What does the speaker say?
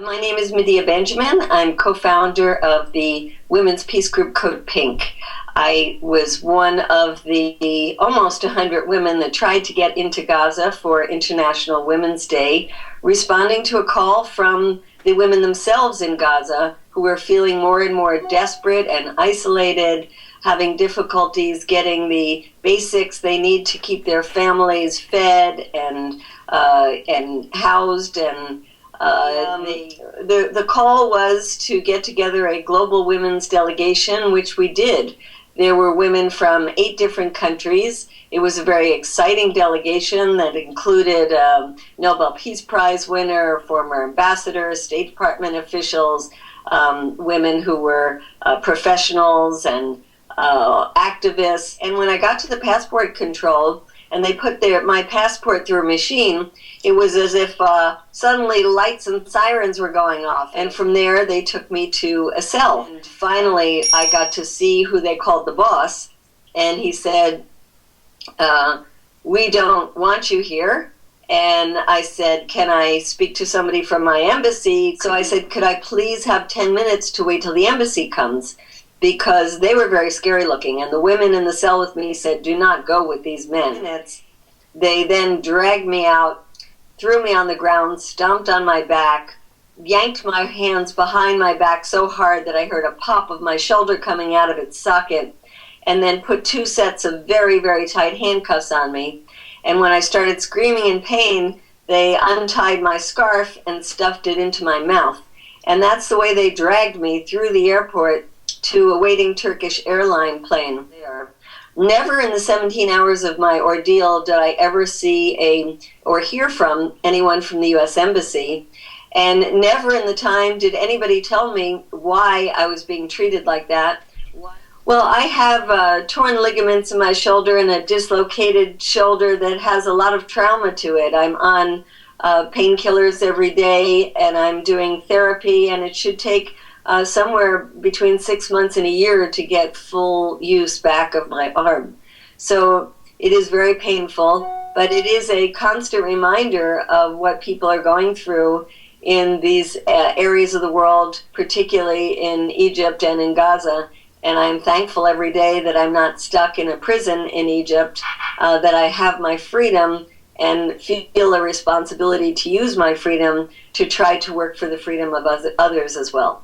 My name is Medea Benjamin. I'm co-founder of the women's peace group Code Pink. I was one of the almost 100 women that tried to get into Gaza for International Women's Day, responding to a call from the women themselves in Gaza who were feeling more and more desperate and isolated, having difficulties getting the basics they need to keep their families fed and housed. And the call was to get together a global women's delegation, which we did. There were women from 8 different countries. It was a very exciting delegation that included Nobel Peace Prize winner, former ambassadors, State Department officials, women who were professionals and activists. And when I got to the passport control and they put my passport through a machine, it was as if suddenly lights and sirens were going off. And from there, they took me to a cell. And finally, I got to see who they called the boss. And he said, "We don't want you here." And I said, "Can I speak to somebody from my embassy?" So I said, "Could I please have 10 minutes to wait till the embassy comes?" Because they were very scary looking. And the women in the cell with me said, "Do not go with these men." They then dragged me out, threw me on the ground, stomped on my back, yanked my hands behind my back so hard that I heard a pop of my shoulder coming out of its socket, and then put 2 sets of very, very tight handcuffs on me. And when I started screaming in pain, they untied my scarf and stuffed it into my mouth. And that's the way they dragged me through the airport to a waiting Turkish airline plane. Never in the 17 hours of my ordeal did I ever see or hear from anyone from the U.S. Embassy. And never in the time did anybody tell me why I was being treated like that. Well, I have torn ligaments in my shoulder and a dislocated shoulder that has a lot of trauma to it. I'm on painkillers every day, and I'm doing therapy, and it should take somewhere between 6 months and a year to get full use back of my arm. So it is very painful, but it is a constant reminder of what people are going through in these areas of the world, particularly in Egypt and in Gaza. And I'm thankful every day that I'm not stuck in a prison in Egypt, that I have my freedom and feel a responsibility to use my freedom to try to work for the freedom of others as well.